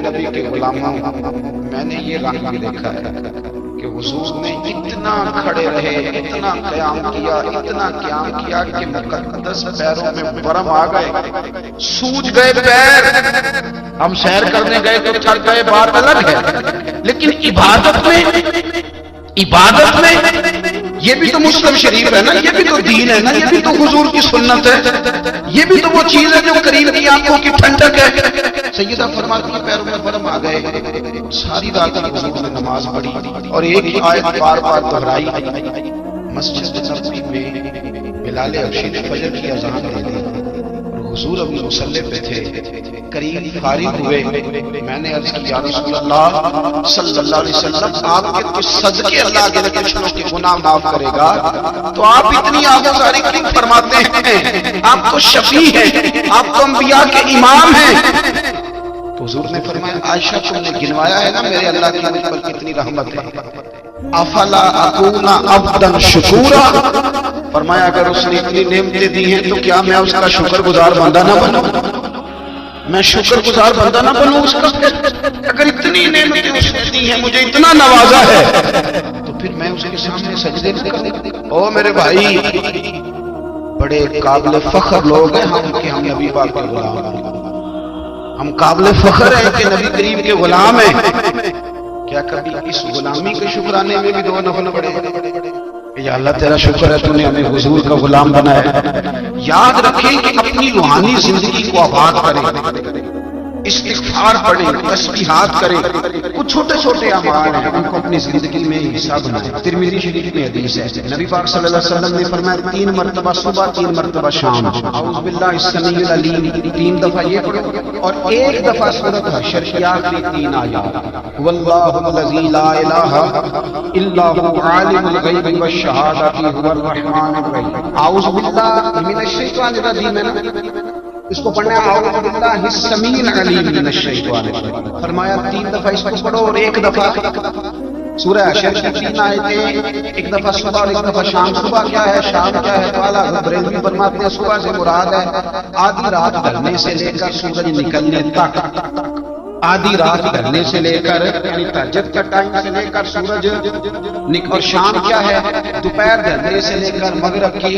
نبی کے غلاموں میں نے یہ رنگ بھی دیکھا ہے کہ حضور نے اتنا کھڑے رہے، اتنا قیام کیا کہ مقدس پیروں میں برم آ گئے، سوج گئے پیر۔ ہم سیر کرنے گئے تو تھک گئے، بات الگ ہے، لیکن عبادت میں یہ بھی تو مسلم شریف ہے نا، یہ بھی تو دین ہے نا، یہ بھی تو حضور کی سنت ہے، یہ بھی تو وہ چیز ہے جو کریم کی آنکھوں کی ٹھنڈک ہے۔ سیدہ فرماتی ہے پیروں میں برم آ گئے، ساری رات حضور نے نماز پڑھی اور ایک ہی آیت بار بار دہرائی۔ مسجد نبوی میں بلال حبشی نے فجر کی اذان دے دی اور حضور اپنے مصلی پہ تھے، قریب فارغ ہوئے۔ میں نے عرض کی یا رسول اللہ صلی اللہ علیہ وسلم، آپ کے تو صدقے اللہ کے کچھوں کے گناہ معاف کرے گا، تو آپ اتنی آگوزاری کیوں فرماتے ہیں؟ آپ تو شفیع ہیں، آپ تو انبیاء کے امام ہیں۔ تو حضور نے فرمایا عائشہ تم نے گنوایا ہے نا میرے اللہ کی مجھ پر کتنی رحمت ہے، افلا اکون عبدا شکورا، فرمایا اگر اس نے اتنی نعمتیں دی ہیں تو کیا میں اس کا شکر گزار بندہ نہ بنوں؟ میں شکر گزار بندہ نہ بنوں اس کا؟ اگر اتنی نعمتیں اس نے دی ہیں، مجھے اتنا نوازا ہے، تو پھر میں اس کے سامنے سجدے نہ کروں؟ او میرے بھائی، بڑے قابل فخر لوگ ہیں ہم کہ ہم نبی پاک کے غلام ہیں، ہم قابل فخر ہیں کہ نبی کریم کے غلام ہیں۔ کیا کبھی اس غلامی کے شکرانے میں بھی دو نفل پڑے کہ یا اللہ تیرا شکر ہے تو نے ہمیں حضور کا غلام بنایا؟ یاد رکھیں کہ اپنی روحانی زندگی کو آباد کریں، استغفار پڑھیں، تسبیحات کریں، کچھ چھوٹے چھوٹے اعمال ہیں ان کو اپنی زندگی میں حصہ بنائیں۔ ترمذی شریف میں حدیث ہے، نبی پاک صلی اللہ علیہ وسلم نے فرمایا 3 مرتبہ صبح 3 مرتبہ شام اعوذ باللہ السمیع العلیم 3 دفعہ یہ پڑھو اور 1 دفعہ سورۃ حشر کی آخری 3 آیات واللہ الذی لا الہ الا هو عالم الغیب والشہادۃ هو الرحمن الرحیم۔ اعوذ باللہ من الشیطان الرجیم ہے نا، اس کو پڑھنا ہے اعوذ باللہ السمیع العلیم من الشیطان الرجیم، فرمایا 3 دفعہ اس کو پڑھو اور 1 دفعہ سورہ حشر کی 3 آیتیں، 1 دفعہ صبح اور 1 دفعہ شام۔ صبح کیا ہے، شام کیا ہے؟ تو اعلیٰ حضرت بریلوی فرماتے ہیں صبح سے مراد ہے آدھی رات ڈھلنے سے لے کر سورج نکلنے تک، آدھی رات ڈھلنے سے لے کر یعنی تہجد کا ٹائم سے لے کر سورج اور شام کیا ہے، دوپہر ڈھلنے سے لے کر مغرب کی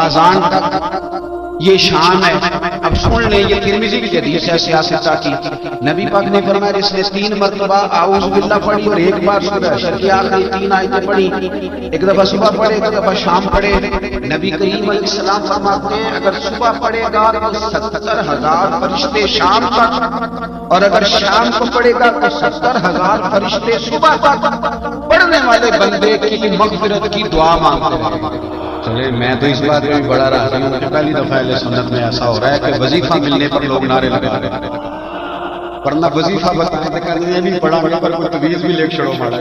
اذان تک، یہ شام ہے۔ اب سن لیں، یہ ترمذی کی حدیث ہے سیاستہ کی، نبی پاک نے فرمایا جس نے 3 مرتبہ اعوذ باللہ پڑھی اور 1 بار سورہ حشر کی آخری 3 آیتیں پڑھی، 1 دفعہ صبح پڑھے 1 دفعہ شام پڑھے، نبی کریم علیہ السلام فرماتے ہیں اگر صبح پڑھے گا تو 70,000 فرشتے شام تک، اور اگر شام کو پڑھے گا تو 70,000 فرشتے صبح تک پڑھنے والے بندے کی مغفرت کی دعا مانگتے ہیں۔ چلے میں تو اس بات میں بڑا راضی ہوں کہ پہلی دفعہ اہل سنت میں ایسا ہو رہا ہے کہ وظیفہ ملنے پر لوگ نعرے لگا رہے ہیں، ورنہ وظیفہ بتانے کرنے بھی پڑا میرے پر کوئی تویز بھی لیک چھوڑو مارا۔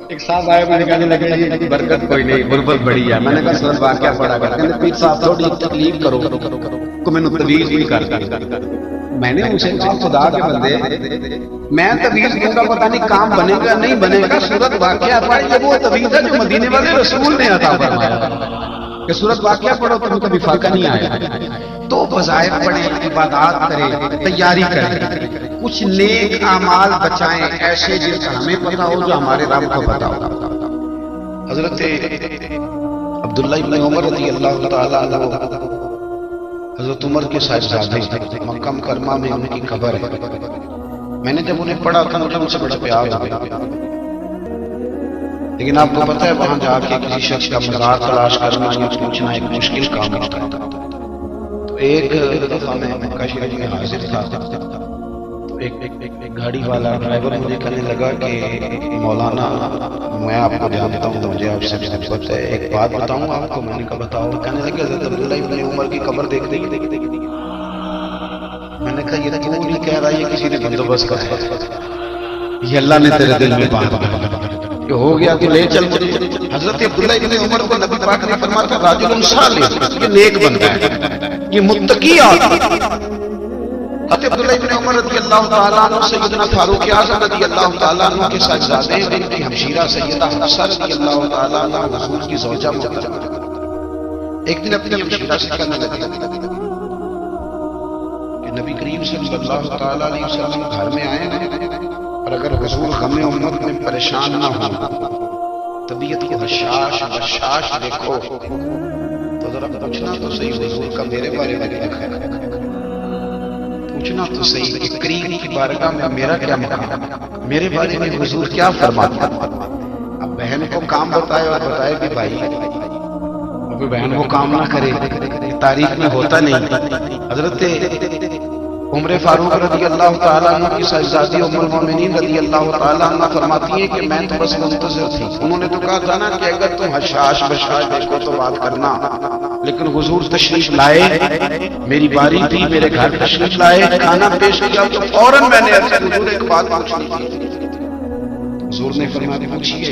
ایک صاحب آئے مجھے کہنے لگے یہ برکت کوئی نہیں، غربت بڑی ہے۔ میں نے کہا سر واقعہ پڑا کر، کہنے پیر صاحب تھوڑی تکلیف کرو کو میں نے تویز بھی کر دی۔ میں نے اسے کہا خدا کے بندے میں تویز دوں گا پتہ نہیں کام بنے گا نہیں بنے گا، سورت واقعہ پڑھ، یہ وہ تویز ہے جو مدینے والے رسول نے عطا فرمایا کہ سورت واقعہ پڑھو تمہیں کبھی فاقہ نہیں آیا۔ تو وظائف پڑھیں، عبادات کریں، تیاری کریں، کچھ نیک اعمال بچائیں ایسے جن کا ہمیں پتہ ہو جو ہمارے رب کو پتہ ہو۔ حضرت عبداللہ ابن عمر رضی اللہ تعالیٰ عنہ حضرت عمر کے صاحبزادے مکہ مکرمہ میں ان کی قبر ہے۔ میں نے جب انہیں پڑھا تھا مجھے ان سے بڑا پیار ہو گیا، لیکن آپ کو پتہ ہے وہاں جا کے کسی شخص کا مزار تلاش کرنا یا پوچھنا ایک مشکل کام ہوتا ہے۔ تو ایک دفعہ میں مکہ شریف میں حاضر تھا، تو ایک گاڑی والا ڈرائیور مجھے کہنے لگا کہ مولانا میں آپ کو جانتا ہوں، مجھے آپ سے محبت ہے، ایک بات بتاؤں آپ کو؟ میں نے کہا بتاؤ۔ کہنے لگے حضرت عبداللہ ابن عمر کی قبر دیکھ دے۔ میں نے کہا یہ تو نہیں کہہ رہا، یہ کسی نے بندوبست کر، یہ اللہ نے تیرے دل میں بات کہ ہو گیا کہ لے چل۔ حضرت عبداللہ ابن عمر کو نبی پاک نے فرمایا تھا راجل صالح، یہ نیک بندہ ہے، یہ متقی آدمی۔ حضرت عبداللہ ابن عمر رضی اللہ تعالیٰ عنہ سیدنا فاروق اعظم رضی اللہ تعالیٰ عنہ کے صاحبزادے ہیں، ان کی ہمشیرہ سیدہ حفصہ رضی اللہ تعالیٰ عنہ حضور کی زوجہ محترمہ ایک دن اپنی ہمشیرہ سے کہنے لگی کہ نبی کریم صلی اللہ تعالیٰ علیہ وسلم گھر میں آئے ہیں اور اگر حضور غم امت میں پریشان نہ ہو، طبیعت کو حشاش بشاش دیکھو تو ذرا پوچھنا تو صحیح حضور کا میرے بارے میں کیا خیال ہے، پوچھنا تو صحیح کہ کریم کی بارگاہ میں میرا کیا مقام، میرے بارے میں حضور کیا فرماتے ہیں۔ اب بہن کو کام بتائے اور بتائے کہ بھائی، ابھی بہن وہ کام نہ کرے، تاریخ میں ہوتا نہیں۔ حضرت عمر فاروق رضی اللہ تعالیٰ عنہ کی صاحبزادی ام المومنین رضی اللہ تعالیٰ عنہ فرماتی ہیں کہ میں تو بس منتظر تھی، انہوں نے تو کہا تھا نا کہ اگر تم حشاش بشاش دیکھو تو بات کرنا، لیکن حضور تشریف لائے، میری باری تھی، میرے گھر تشریف لائے، کھانا پیش کیا تو فوراً میں نے عرض کی حضور ایک بات پوچھنی تھی۔ حضور نے فرمایا پوچھیے۔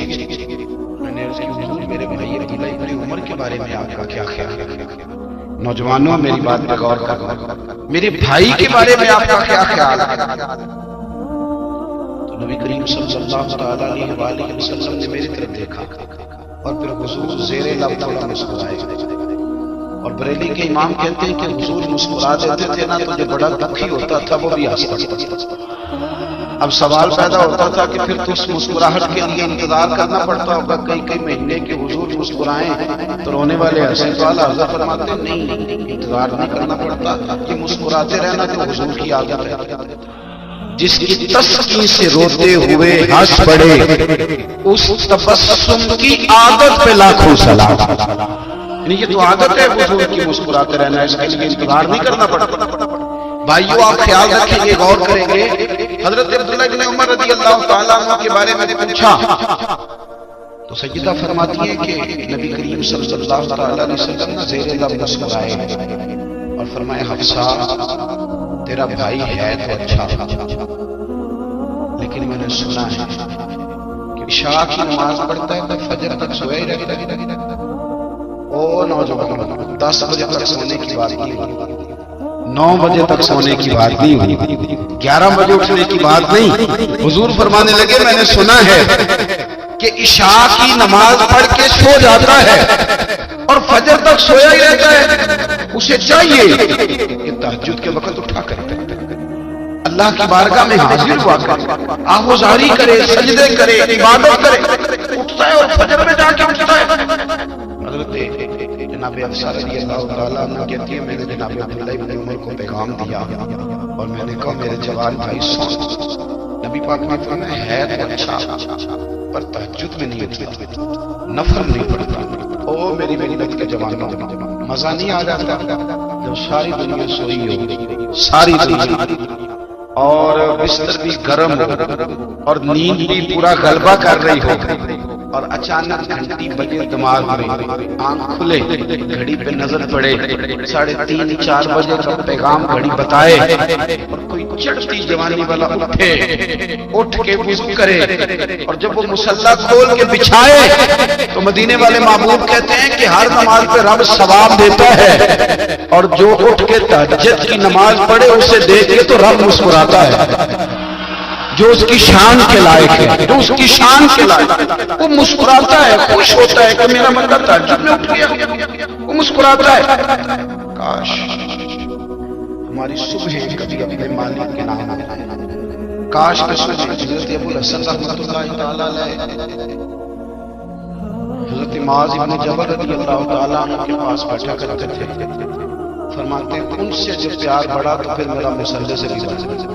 میں نے عرض کی حضور میرے بھائی عبداللہ ابن عمر کے بارے میں آپ کا کیا خیال ہے؟ نوجوانوں میری بات پہ غور کرنا، میرے بھائی کے بارے میں آپ کا کیا خیال ہے؟ تو نبی کریم صلی اللہ تعالیٰ علیہ وآلہ وسلم نے میری طرف دیکھا اور پھر حضور زیر لب تھوڑا مسکرائے، اور بریلی کے امام کہتے ہیں کہ حضور مسکرا دیتے تھے نا تو جو بڑا دکھی ہوتا تھا وہ بھی ہنستا تھا۔ اب سوال پیدا ہوتا تھا کہ پھر تو اس مسکراہٹ کے لیے انتظار کرنا پڑتا ہوگا کئی مہینے کے حضور مسکرائیں تو رونے والے ہنسیں، تو اعلیٰ حضرت فرماتے ہیں نہیں، انتظار نہیں کرنا پڑتا، یہ مسکراتے رہنا جو حضور کی عادت ہے۔ جس کی تسکین سے روتے ہوئے ہنس پڑے اس تبسم کی عادت پہ لاکھوں سلام۔ یعنی یہ تو عادت ہے حضور کی مسکراتے رہنا، اس کے لیے انتظار نہیں کرنا پڑتا۔ بھائیو آپ خیال رکھیں گے، غور کریں گے، حضرت عبداللہ بن عمر رضی اللہ تعالیٰ عنہ کے بارے میں پوچھا تو سیدہ فرماتی ہے کہ نبی کریم صلی اللہ تعالیٰ علیہ وسلم نے زیر لب مسکرائے اور فرمایا حفصہ تیرا بھائی ہے تو اچھا، لیکن میں نے سنا ہے کہ عشاء کی نماز پڑھتا ہے تو فجر تک سویا ہی رہتا ہے۔ او نوجوان، 10 بجے تک سونے کی بات نہیں، 9 بجے تک سونے کی بات نہیں ہوئی، 11 بجے اٹھنے کی بات نہیں۔ حضور فرمانے لگے میں نے سنا ہے کہ عشاء کی نماز پڑھ کے سو جاتا ہے اور فجر تک سویا ہی رہتا ہے، اسے چاہیے کہ تہجد کے وقت اٹھا کرے، اللہ کی بارگاہ میں حاضر ہوا کرے، آہوزاری کرے، سجدے کرے، عبادت کرے، اٹھتا ہے اور فجر میں جا کے اٹھتا ہے۔ حضرت جناب حفصہ رضی اللہ تعالیٰ عنہ کہتی ہے میں نے جناب عبداللہ ابن عمر کو پیغام دیا اور میں نے کہا میرے جوان بھائی سن، نبی پاک نے فرمایا ہے تو اچھا پر تہجد میں نہیں اٹھتا، نفل نہیں پڑھتا۔ او میری محنت کے جوانوں، مزہ نہیں آ جاتا جب ساری دنیا سوئی ہو، ساری دنیا اور بستر بھی گرم ہو اور نیند بھی پورا غلبہ کر رہی ہو اور اچانک گھنٹی بجے دماغ میں، آنکھ کھلے، گھڑی پہ نظر پڑے 3:30 4 بجے کا پیغام گھڑی بتائے اور کوئی چڑھتی جوانی والا اٹھ کے وضو کرے اور جب وہ مصلی کھول کے بچھائے تو مدینے والے محبوب کہتے ہیں کہ ہر نماز پہ رب ثواب دیتا ہے اور جو اٹھ کے تہجد کی نماز پڑھے اسے دیکھ کے تو رب مسکراتا ہے، جو اس کی شان کے لائق ہے، جو اس کی شان کے لائق ہے، وہ مسکراتا ہے، خوش ہوتا ہے کہ میرا بندہ تہجد میں اٹھ گیا، وہ مسکراتا ہے۔ کاش ہماری صبح کبھی اپنے مالک کے نام آئے، کاش حضرت ابو الحسن رحمۃ اللہ تعالیٰ علیہ حضرت معاذ بن جبل رضی اللہ تعالیٰ عنہ کے پاس بیٹھا کرتے تھے، فرماتے ہیں ان سے جو پیار بڑھا تو پھر میرا مصلی سے بھی بڑھ،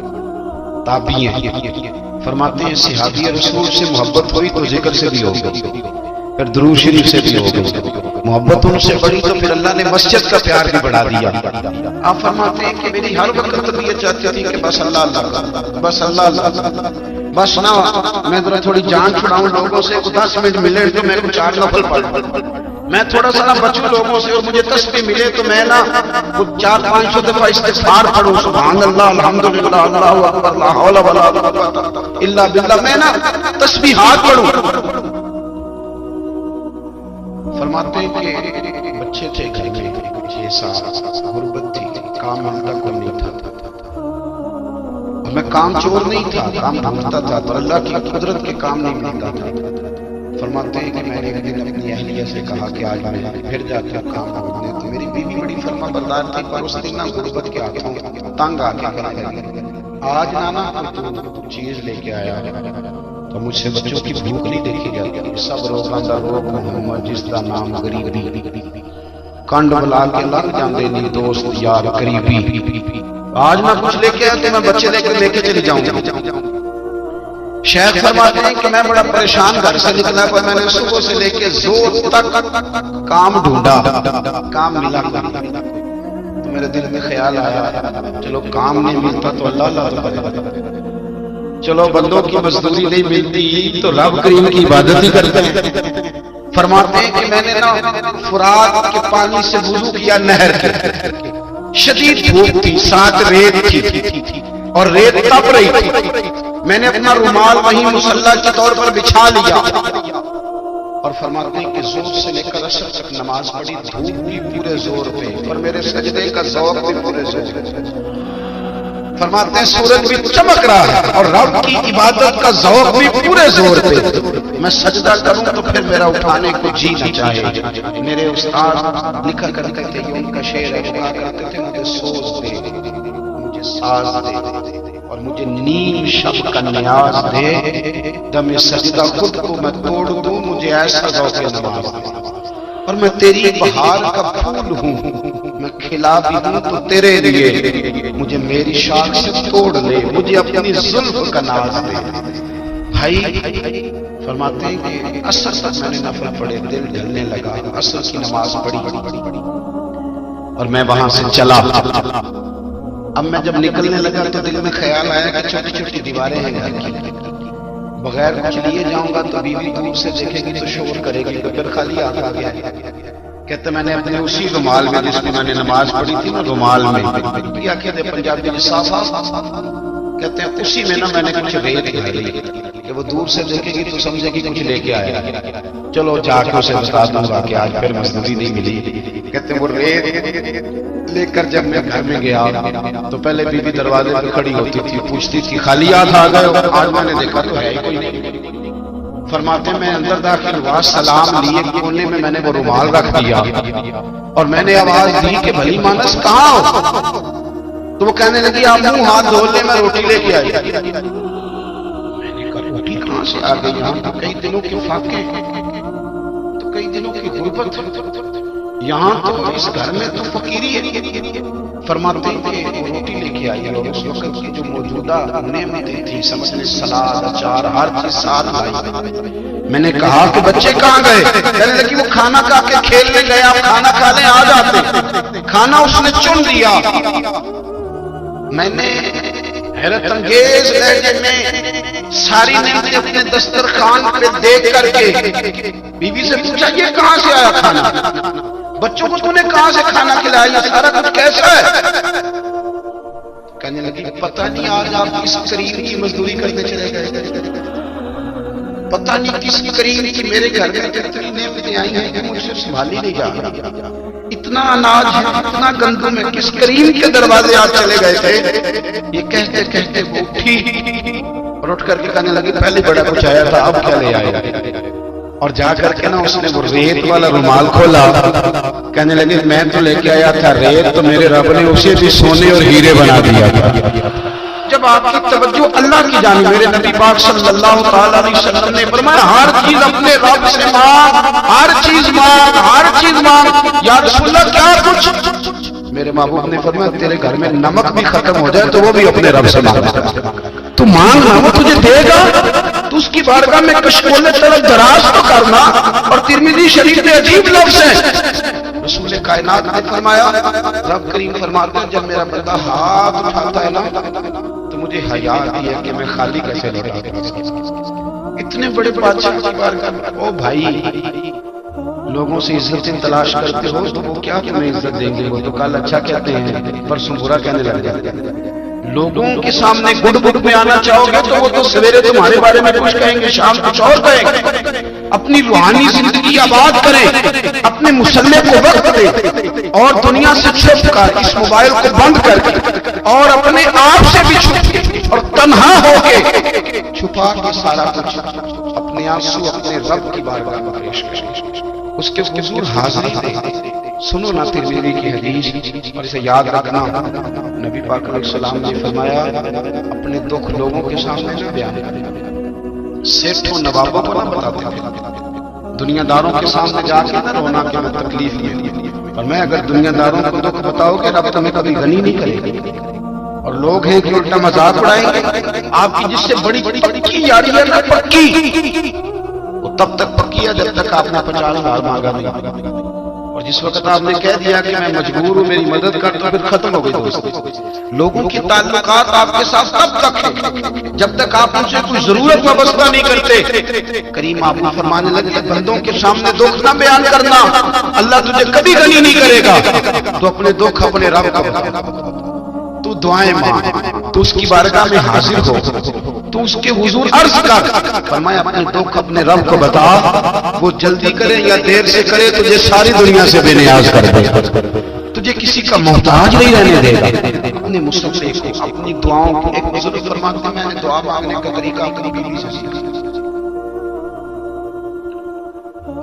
تابعی ہیں، فرماتے ہیں صحابی رسول سے محبت ہوئی تو ذکر سے بھی ہوگی، پھر درود شریف سے بھی ہوگی، محبت ان سے بڑھی تو پھر اللہ نے مسجد کا پیار بھی بڑھا دیا۔ آپ فرماتے ہیں کہ میری ہر وقت طبیعت چاہتی تھی کہ بس اللہ اللہ، بس اللہ اللہ، بس نہ میں ذرا تھوڑی جان چھڑاؤں لوگوں سے، 10 منٹ ملے تو میں کچھ 4 نفل پڑھ، میں تھوڑا سا نہ بچوں لوگوں سے اور مجھے تسبیح ملے تو میں نہ 400-500 دفعہ استغفار پڑھوں، سبحان اللہ الحمدللہ اللہ اکبر لا حول ولا قوت الا باللہ، میں نہ تسبیحات پڑھوں۔ فرماتے ہیں کہ بچے تھے گھر میں 6 سال، غربت تھی، کام ملتا کوئی نہیں تھا، اور میں کام چور نہیں تھا، کام ڈھونڈتا تھا پر اللہ کی قدرت کے کام نہیں ملتا تھا۔ فرماتے ہیں کہ میں نے ایک دن اپنی اہلیہ سے کہا کہ آج میں پھر جاتا ہوں کام ڈھونڈنے، تو میری بیوی بڑی فرما بردار تھی پر اس دن نہ غربت کے ہاتھوں تنگ آ کے آج نانا تو چیز لے کے آیا تو مجھ سے بچوں کی بھوک نہیں دیکھی جاتی، سب روکاندہ روک محمد جس کا نام غریبی، کنڈ بلا کے لگ جاندے نہیں دوست یار قریبی، آج میں کچھ لے کے آیا تو میں بچے لے کے چلی جاؤں گا۔ شیخ فرماتے ہیں کہ میں بڑا پریشان گھر سے نکلا، پر میں نے صبح سے لے کے زور تک کام ڈھونڈا، کام ملا تو میرے دل میں خیال آیا چلو کام نہیں ملتا تو اللہ اللہ کرے، چلو بندوں کی مزدوری نہیں ملتی تو رب کریم کی عبادت ہی کرتے ہیں۔ فرماتے ہیں کہ میں نے نا فرات کے پانی سے وضو کیا نہر کے، شدید دھوپ تھی، ساتھ ریت تھی اور ریت تپ رہی تھی، میں نے اپنا رومال وہیں مصلی کے طور پر بچھا لیا اور فرماتے ہیں کہ زور سے لے کر عصر تک نماز پڑھی، دھوپ بھی پورے زور پہ اور میرے سجدے کا ذوق بھی پورے زور پہ، فرماتے ہیں سورج بھی چمک رہا ہے اور رب کی عبادت کا ذوق بھی پورے زور پہ، میں سجدہ کروں تو پھر میرا اٹھانے کو جی نہ چاہے۔ میرے استاد لکھا کرتے تھے، یہ ان کا شعر ہے، کہا کرتے تھے مجھے سوز دے، مجھے ساز دے اور مجھے نیم شب کا نیاز دے، دم سجدہ خود کو میں توڑ دوں، مجھے ایسا ذوق نماز دے، اور میں تیری بہار کا پھول ہوں، میں کھلا بھی ہوں تو تیرے لیے، مجھے میری شاخ سے توڑ لے، مجھے اپنی زلف کا ناز دے۔ بھائی فرماتے ہیں کہ عصر تک میں نے نفل پڑھے، دل ڈھلنے لگا، عصر کی نماز پڑھی اور میں وہاں سے چلا۔ اب میں جب نکلنے لگا تو دل میں خیال آیا کہ چھوٹی چھوٹی دیواریں ہیں گھر کی، بغیر کچھ لیے جاؤں گا تو بیوی دور سے دیکھے گی تو شور کرے گی، تو پھر خالی ہاتھ آ گیا۔ کہتے میں نے اپنے اسی رومال میں جس میں میں نے نماز پڑھی تھی نا، رومال میں کیا کہتے پنجابی میں صافا، کہتے ہیں اسی میں نا میں نے کچھ ریت ڈالی کہ وہ دور سے دیکھے گی تو سمجھے گی کچھ لے کے آیا، چلو جا کے اسے بتا دوں گا کہ آج پھر مزدوری نہیں ملی۔ کہتے وہ ریت لے کر جب میں گھر میں گیا تو پہلے بی بی دروازے پہ کھڑی ہوتی تھی، پوچھتی تھی خالی ہاتھ آ گئے، آج میں نے دیکھا تو ہے ہی کوئی نہیں۔ فرماتے میں اندر داخل ہوا، سلام لیے کونے میں نے وہ رومال رکھ دیا اور میں نے آواز دی کہ بھلی مانس کہاں ہو؟ تو وہ کہنے لگی آپ منہ ہاتھ دھو لیں، میں روٹی لے کے آئی۔ میں نے کہا روٹی کہاں سے آ گئی؟ یہاں تو کئی دنوں کے فاقے، تو کئی دنوں کی غربت، یہاں تو اس گھر میں تو فقیری ہے۔ فرماتے ہیں کہ وہ روٹی لے کے آئی اور اس وقت کی جو موجودہ نعمتیں تھیں، سمجھنے سلاد اچار ہر چیز ساتھ لائی۔ میں نے کہا کہ بچے کہاں گئے؟ کہنے لگی وہ کھانا کھا کے کھیلنے گئے، آپ کھانا کھا لیں آ جاتے۔ کھانا اس نے چن لیا۔ میں نے حیرت انگیز لہجے میں ساری نعمتیں اپنے دسترخوان پہ دیکھ کر کے بیوی سے پوچھا یہ کہاں سے آیا کھانا؟ بچوں کو تو نے کہاں سے کھانا کھلایا؟ یہ سارا کچھ کیسا ہے؟ کہنے لگی پتہ نہیں آج آپ کس کریم کی مزدوری کرنے چلے گئے، پتہ نہیں کس کریم کی، میرے گھر میں اتنی نعمتیں آئی ہیں کہ مجھ سے سنبھالی نہیں جا رہا، اتنا اناج ہے، اتنا گندم ہے، کس کریم کے دروازے آج چلے گئے تھے؟ یہ کہتے کہتے وہ اٹھی اور اٹھ کر کے کہنے لگی پہلے بڑا کچھ آیا تھا اب کیا لے آیا؟ اور جا کر کے نا اس نے وہ ریت والا رومال کھولا، کہنے لگے میں تو لے کے آیا تھا ریت، تو میرے رب نے اسے بھی سونے اور ہیرے بنا دیا تھا۔ جب آپ کی توجہ اللہ کی جانب، میرے نبی پاک صلی اللہ تعالی علیہ وسلم نے فرمایا ہر چیز اپنے رب سے مانگ، ہر چیز مانگ، ہر چیز مانگ۔ یا رسول اللہ کیا کچھ؟ میرے محبوب نے فرمایا تیرے گھر میں نمک بھی ختم ہو جائے تو وہ بھی اپنے رب سے مانگ، تو مانگنا وہ تجھے دے گا، تو اس کی بارگاہ میں کشکول طرف دراز تو کرنا۔ اور ترمذی شریف میں عجیب لفظ ہے، رسول کائنات نے فرمایا، رب کریم فرماتے ہیں جب میرا بندہ ہاتھ اٹھاتا ہے نا تو مجھے حیا آتی ہے کہ میں خالی کیسے لوٹا۔ اتنے بڑے بادشاہ کی بارگاہ میں، او بھائی لوگوں سے عزتیں تلاش کرتے ہو تو وہ کیا تمہیں عزت دیں گے؟ وہ تو کل اچھا کہتے ہیں پرسوں برا کہنے لگ جاتے ہیں۔ لوگوں کے سامنے گڈ گڈ میں آنا چاہو گے تو وہ تو سویرے تمہارے بارے میں کچھ کہیں گے، شام کچھ اور کہیں گے۔ اپنی روحانی زندگی آباد کریں، اپنے مسلح کو وقت دیں اور دنیا سے چھپ کر اس موبائل کو بند کر کے اور اپنے آپ سے بھی چھپ کے اور تنہا ہو کے چھپا کے سارا کچھ اپنے آنسو اپنے رب کی بارگاہ میں پیش کریں، اس کے حضور حاضری دیں، سنو نا ترمذی کی حدیث اور اسے یاد رکھنا، نبی پاک علیہ السلام نے فرمایا اپنے دکھ لوگوں کے سامنے نہ بیان کریں، سیٹھوں نوابوں کو نہ بتاتے تھے، دنیا داروں کے سامنے جا کے نہ رونا کہ میں تکلیف میں، اور میں اگر دنیا داروں کو دکھ بتاؤ گے رب تمہیں کبھی غنی نہیں کرے گا، اور لوگ ہیں کہ الٹا مذاق اڑائیں گے آپ کی جس سے بڑی پکی یاری ہے نا، پکی وہ تب تک پکی ہے جب تک آپ نے 50,000 مانگا نہیں، اور جس وقت آپ نے کہہ دیا کہ میں مجبور ہوں میری مدد کر تو پھر ختم ہو گئی دوست۔ لوگوں کے تعلقات آپ کے ساتھ تب تک ہیں جب تک آپ ان سے کوئی ضرورت وابستہ نہیں کرتے۔ کریم آپ فرمانے لگے بندوں کے سامنے دکھ نہ بیان کرنا، اللہ تجھے کبھی غنی نہیں کرے گا، تو اپنے دکھ اپنے رب کو بتا، تو دعائیں مانگ، تو اس کی بارگاہ میں حاضر ہو، تو اس کے حضور عرض کر، فرمایا اپنے دکھ اپنے رب کو بتا، وہ جلدی کرے یا دیر سے کرے تجھے ساری دنیا سے بے نیاز کر دے گا، تجھے کسی کا محتاج نہیں رہنے دے گا۔ اپنے مسلسل کو اپنی دعاؤں کی ایک بزرگ فرماتے ہیں، میں نے دعا مانگنے کا طریقہ اپنی بیوی سے سیکھا،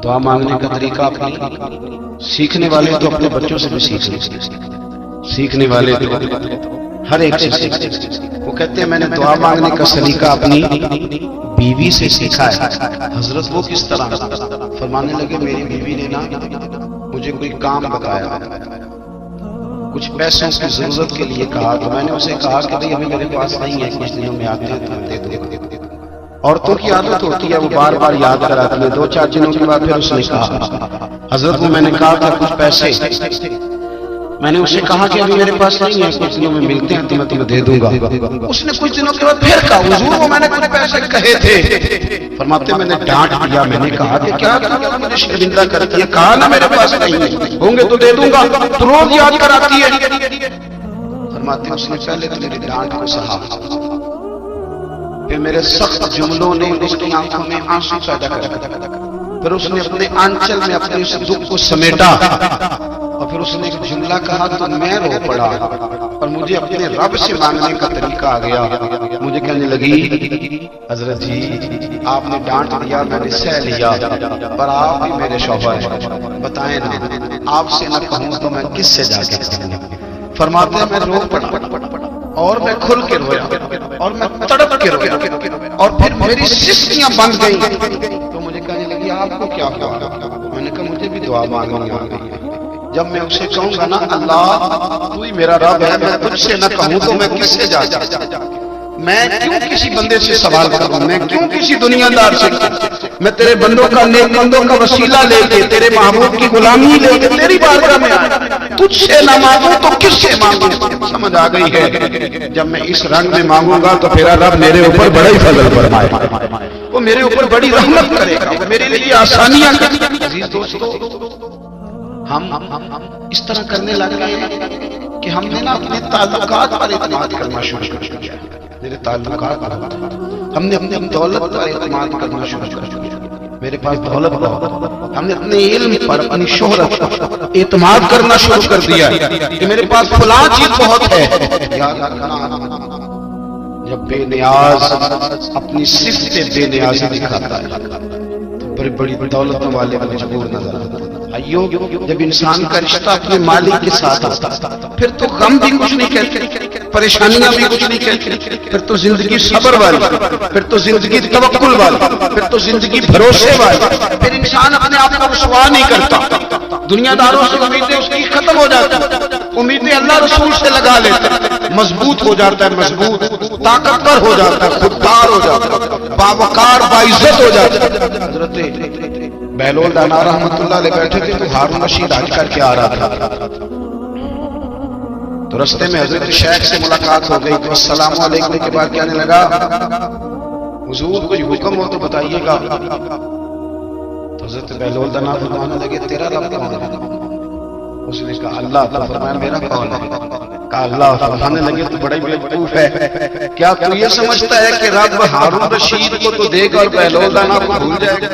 دعا مانگنے کا طریقہ اپنی، سیکھنے والے تو اپنے بچوں سے بھی سیکھنے والے تو ہر ایک سے سیکھتے، وہ کہتے ہیں میں نے دعا مانگنے کا سلیقہ اپنی بیوی سے سیکھا ہے۔ حضرت وہ کس طرح؟ فرمانے لگے میری بیوی نے نا مجھے کوئی کام بتایا، کچھ پیسوں کی ضرورت کے لیے کہا، تو میں نے اسے کہا کہ بھئی ابھی میرے پاس نہیں ہے، کچھ دنوں میں آتے ہیں تو دے دو۔ عورتوں کی عادت ہوتی ہے وہ بار بار یاد کراتی ہے، 2-4 دنوں کے بعد پھر اس نے کہا حضرت کو میں نے کہا تھا کچھ پیسے، میں نے اسے کہا کہ ابھی میرے پاس نہیں ہے، کچھ دنوں میں ملتے ہیں تو میں تمہیں دے دوں گا۔ اس نے کچھ دنوں کے بعد پھر کہا حضور وہ میں نے کچھ پیسے کہے تھے، فرماتے میں نے ڈانٹ دیا، میں نے کہا کہ کیا مجھے شرمندہ کرتی ہے، کہا نا میرے پاس نہیں ہے، ہوں گے تو دے دوں گا، تو روز یاد کراتی ہے۔ فرماتے اس نے پہلے تو میری ڈانٹ کو سہا، پھر میرے سخت جملوں نے اس کی آنکھوں میں آنسو پیدا کر، پھر اس نے اپنے آنچل میں اپنے اس دکھ کو سمیٹا، اور پھر اس نے ایک جملہ کہا تو میں رو پڑا، اور مجھے اپنے رب سے مانگنے کا طریقہ آ گیا۔ مجھے کہنے لگی حضرت جی آپ نے ڈانٹ دیا، میں نے سہ لیا، پر آپ بھی میرے شوہر ہیں، بتائیں نا آپ سے نہ کہوں تو میں کس سے جا کے کہوں؟ فرماتے ہیں میں رو پڑا اور میں کھل کے رویا اور میں تڑپ کے رویا، اور پھر میری سسکیاں بن گئیں، تو مجھے کہنے لگی آپ کو کیا ہوا؟ میں نے کہا مجھے بھی دعا مانگنی آ گئی ہے، جب میں اسے کہوں گا نا اللہ تو ہی میرا رب ہے، میں تجھ سے نہ کہوں تو میں کس سے جا میں کیوں کسی بندے سے سوال کروں، میں کیوں کسی دنیا دار سے، میں تیرے بندوں کا نیک بندوں کا وسیلہ لے کے تیرے محبوب کی غلامی لے کے تیری بارگاہ میں آیا، تجھ سے نہ مانگوں تو کس سے مانگوں؟ سمجھ آ گئی ہے جب میں اس رنگ میں مانگوں گا تو پھر رب میرے اوپر بڑا ہی فضل فرمائے گا، وہ میرے اوپر بڑی رحمت کرے گا، وہ میرے لیے آسانیاں کرے گا۔ عزیز دوستو ہم اس طرح کرنے لگ گئے کہ ہم نے نا اپنے تعلقات پر اعتماد کرنا شروع کر دیا، میرے تعلقات پر، ہم نے اپنی دولت پر اعتماد کرنا شروع کر دیا، میرے پاس دولت بہت، ہم نے اپنے علم پر اپنی شہرت پر اعتماد کرنا شروع کر دیا کہ میرے پاس فلاں چیز بہت ہے۔ یاد رکھنا جب بے نیاز اپنی صفت بے نیازی دکھاتا ہے تو بڑی بڑی دولتوں والے مجبور نظر آتا ہے۔ ایو جب انسان کا رشتہ اپنے مالک کے ساتھ آتا پھر تو غم بھی کچھ نہیں کہتے، پریشانیاں بھی کچھ نہیں کہتے، پھر تو زندگی صبر والی، پھر تو زندگی توکل والی، پھر تو زندگی بھروسے والی، پھر انسان اپنے آپ کو رسوا نہیں کرتا، دنیا داروں سے امیدیں اس کی ختم ہو جاتی، امیدیں اللہ رسول سے لگا لیتا، مضبوط ہو جاتا ہے، مضبوط طاقتور ہو جاتا ہے، خوددار ہو جاتا ہے، باوقار باعزت ہو جاتا ہے۔ حضرت بہلول دانا رحمت اللہ علیہ بیٹھے تھے تو ہارون رشید حج کر کے آ رہا تھا، تو رستے میں حضرت شیخ سے ملاقات ہو گئی، تو السلام علیکم کے بعد کہنے لگا حضور کوئی حکم ہو تو بتائیے گا، تو حضرت بہلول دانا فرمانے لگے تیرا رب کون ہے؟ اس نے کہا اللہ، تو فرمایا میرا کون ہے؟ کہا اللہ، فرمانے لگے تو بڑا ہی بیوقوف ہے، کیا تو یہ سمجھتا ہے کہ رب ہارون رشید کو تو دے گا اور بہلول دانا کو بھول جائے گا؟